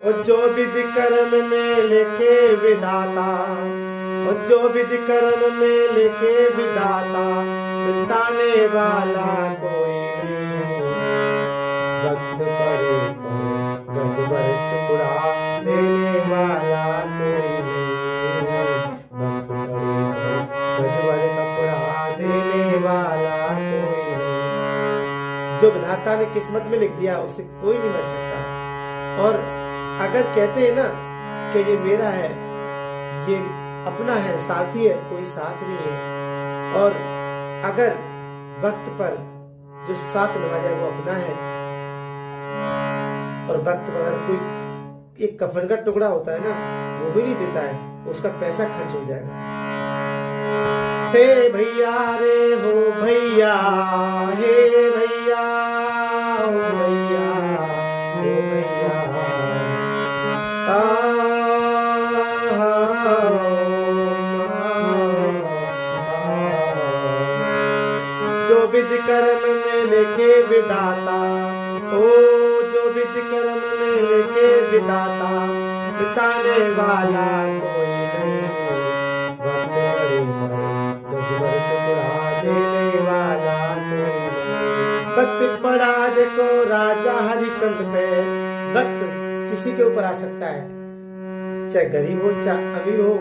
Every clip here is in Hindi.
और जो विधि कर्म में लिखे विधाता, और जो विधि कर्म में लिखे विधाता, मिटाने वाला कोई नहीं। वक्त पड़े पर गज भर टुकड़ा देने वाला कोई नहीं। वक्त पड़े पर गज भर टुकड़ा देने वाला कोई नहीं। जो विधाता ने किस्मत में लिख दिया उसे कोई नहीं मिट सकता। और अगर कहते हैं ना कि ये मेरा है, ये अपना है, साथी है, कोई साथ नहीं है। और अगर वक्त पर जो साथ निभा जाए वो अपना है, और वक्त पर अगर कोई एक कफन का टुकड़ा होता है ना, वो भी नहीं देता है, उसका पैसा खर्च हो जाएगा। हे भैया रे हो भैया, हे भैया हो भैया, हो भैया जो विधि कर्म में लिखे विधाता, ओ जो विधि कर्म में लिखे विधाता, मिटाने वाला कोई नहीं। वक्त पड़े पर गज भर टुकड़ा देने वाला कोई नहीं। वक्त पड़ा देखो राजा हरिश्चंद्र पे। वक्त किसी के ऊपर आ सकता है, चाहे गरीब हो, चाहे अमीर हो,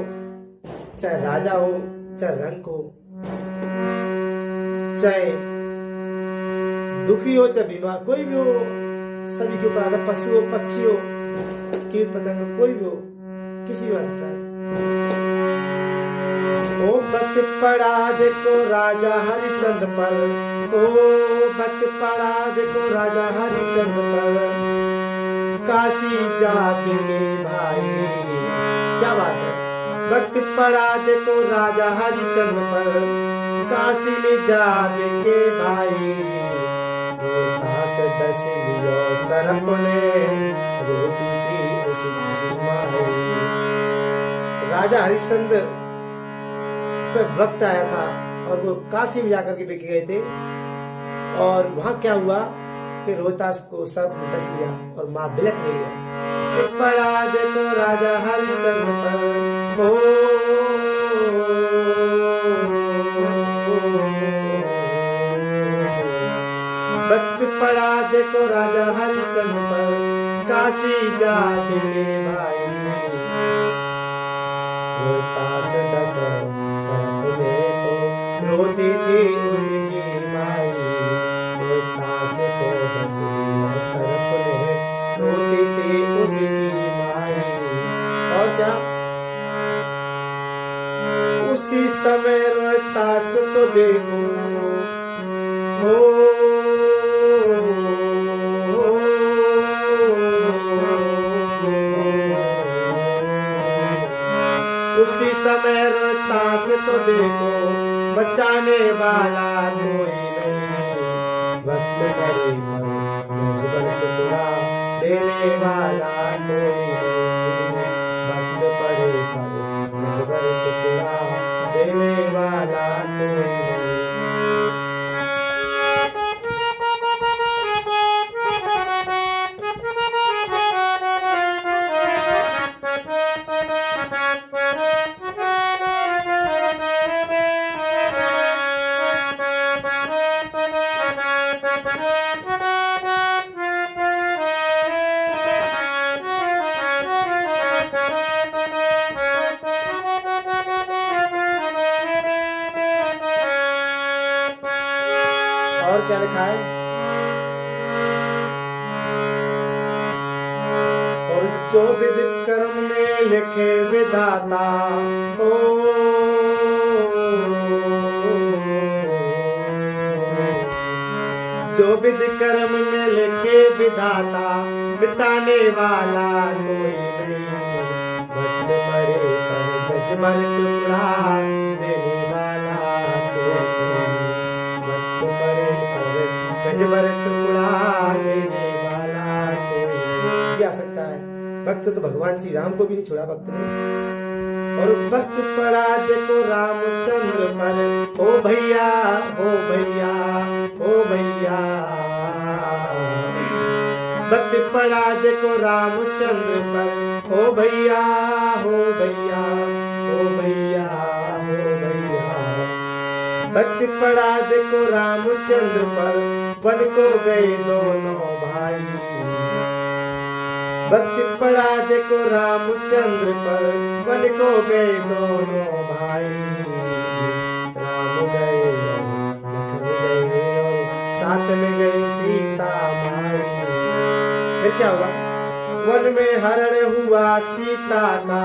चाहे राजा हो, चाहे रंक हो, चाहे दुखी हो, चाहे बीमार, कोई भी हो, सभी के ऊपर आता। पशु हो, पक्षी हो, कीट पतंग हो, कोई भी हो, किसी भी आ सकता है। ओ वक्त पड़ा देखो राजा हरिश्चंद्र पर, ओ वक्त पड़ा देखो राजा हरिश्चंद्र पर, काशी जा बिके भाई। क्या बात है। वक्त पड़ा देखो राजा हरिश्चंद्र पर, काशी में जा बिके भाई। रोहतास दस लियो सरप ने, रोती थी उसकी माई। राजा हरिश्चंद्र पे वक्त आया था और वो काशी में जाकर के बिके गए थे। और वहां क्या हुआ कि रोहतास को सर्प ने डस लिया और मां बिलख रही है। पड़ा देखो राजा हरिश्चंद्र पर, ओ वक्त पड़ा देखो राजा हरिश्चंद्र पर, काशी जा बिके भाई। रोहतास डस सर्प ने तो रोती थी उसकी माई। रोहतास को डस लिया सर्प ने, रोती थी उसकी माई। और क्या, उसी समय रोहतास को देखो, हो उसी समय रोहतास को देखो, बचाने वाला कोई नहीं। वक्त पड़े पर गज भर टुकड़ा देने वाला कोई नहीं। वक्त पड़े पर गज भर टुकड़ा देने वाला कोई नहीं। और क्या लिखा है, और जो विधि कर्म में लिखे विधाता, ओ जो विधि कर्म में लिखे विधाता, मिटाने वाला कोई नहीं। वक्त पड़े पर गज भर टुकड़ा देने वाला कोई नहीं। वक्त पड़े पर गज भर टुकड़ा देने वाला कोई नहीं। क्या सकता है, वक्त तो भगवान श्री राम को भी नहीं छोड़ा वक्त ने। और वक्त पड़ा देखो रामचंद्र पर, ओ भैया हो भैया, ओ भैया। वक्त पड़ा देखो रामचंद्र पर, ओ भैया हो भैया, ओ भैया हो भैया। वक्त पड़ा देखो रामचंद्र पर, वन को गए दोनों भाई। वक्त पड़ा देखो रामचंद्र पर, वन को गए दोनों भाई। राम गए लखन गए और साथ में गई सीता माई। फिर क्या हुआ? वन में हरण हुआ सीता का,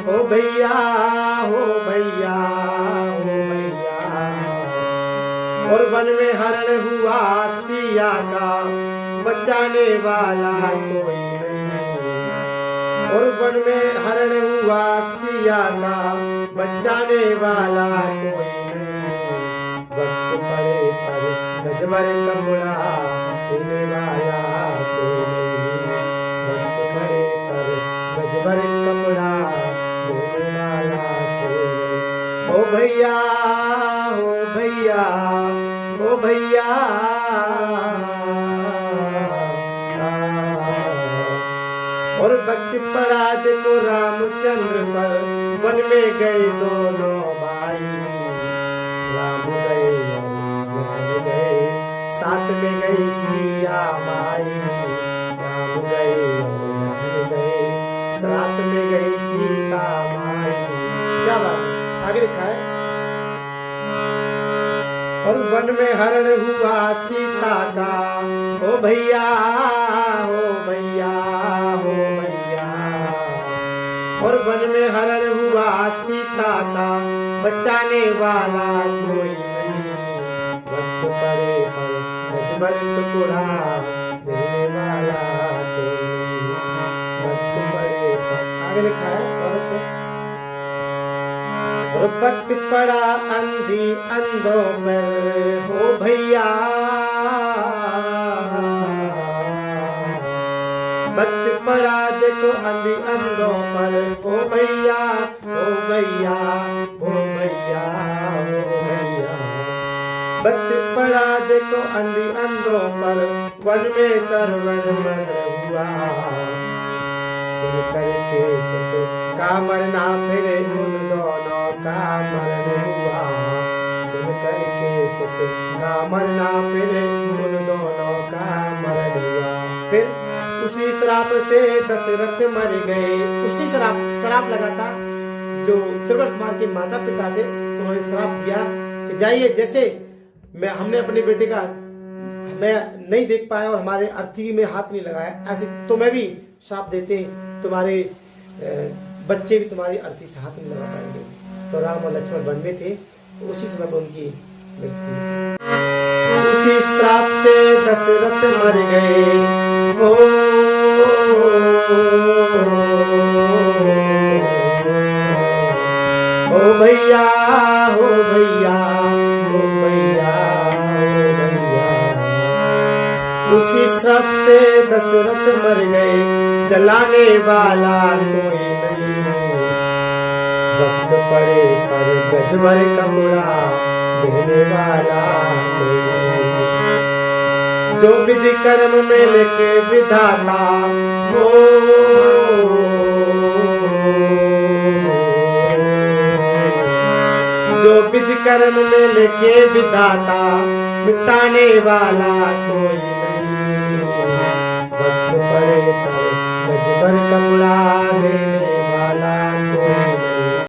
ओ भैया हो भैया, हो भैया। और वन में हरण हुआ सिया का, बचाने वाला कोई नहीं। और वन में हरण हुआ सिया का, बचाने वाला कोई नहीं। वक्त पड़े पर गजबर कपड़ा देने वाला कोई नहीं। वक्त पड़े पर गजबर कपड़ा देने वाला कोई नहीं। ओ भैया हो भैया, ओ भैया। और वक्त पड़ा देखो रामचंद्र पर, वन में गए दोनों भाई। राम गए लखन गए, साथ में गई सिया माई। राम गए लखन गए, साथ में गई सीता माई। क्या बात है, आगे लिखा है। और वन में हरण हुआ सीता का, ओ भैया हो भैया, हो भैया। और वन में हरण हुआ सीता का, बचाने वाला कोई नहीं। वक्त पड़े पर गजबर टुकड़ा देने वाला कोई नहीं। वक्त पड़े पर, आगे लिखा है बहुत अच्छा। और वक्त पड़ा अंधी अंधों पर, हो भैया। वक्त पड़ा देखो अंधी अंधों पर, ओ भैया, ओ भैया, ओ भैया, ओ भैया। वक्त पड़ा देखो अंधी अंधों पर, वन में सरवन मर हुआ। सुन करके सुत का मरना फिर उन दोनों का मरण हुआ। सुन करके सुत का मरना फिर उन दोनों का मरण हुआ। फिर उसी श्राप से दशरथ मर गए। उसी श्राप लगा था जो श्रवण कुमार के माता पिता थे, उन्होंने श्राप दिया कि जाइए, जैसे हमने अपने बेटे का मैं नहीं देख पाया और हमारे अर्थी में हाथ नहीं लगाया, ऐसे तो मैं भी श्राप देते तुम्हारे बच्चे भी तुम्हारी अर्थी से हाथ नहीं लगा पाएंगे। तो राम और लक्ष्मण वन में थे, तो उसी समय पर उनकी मृत्यु। उसी श्राप से दशरथ मर गए। ओ भैया हो भैया, ओ भैया, ओ भैया। उसी श्राप से दशरथ मर गए, जलाने वाला कोई नहीं। वक्त पड़े पर गजबर कपड़ा देने वाला कोई नहीं। जो विधि कर्म में लेके विधाता हो, जो विधि कर्म में लेके विधाता, मिटाने वाला कोई नहीं। वक्त पड़े पर गजबर कपड़ा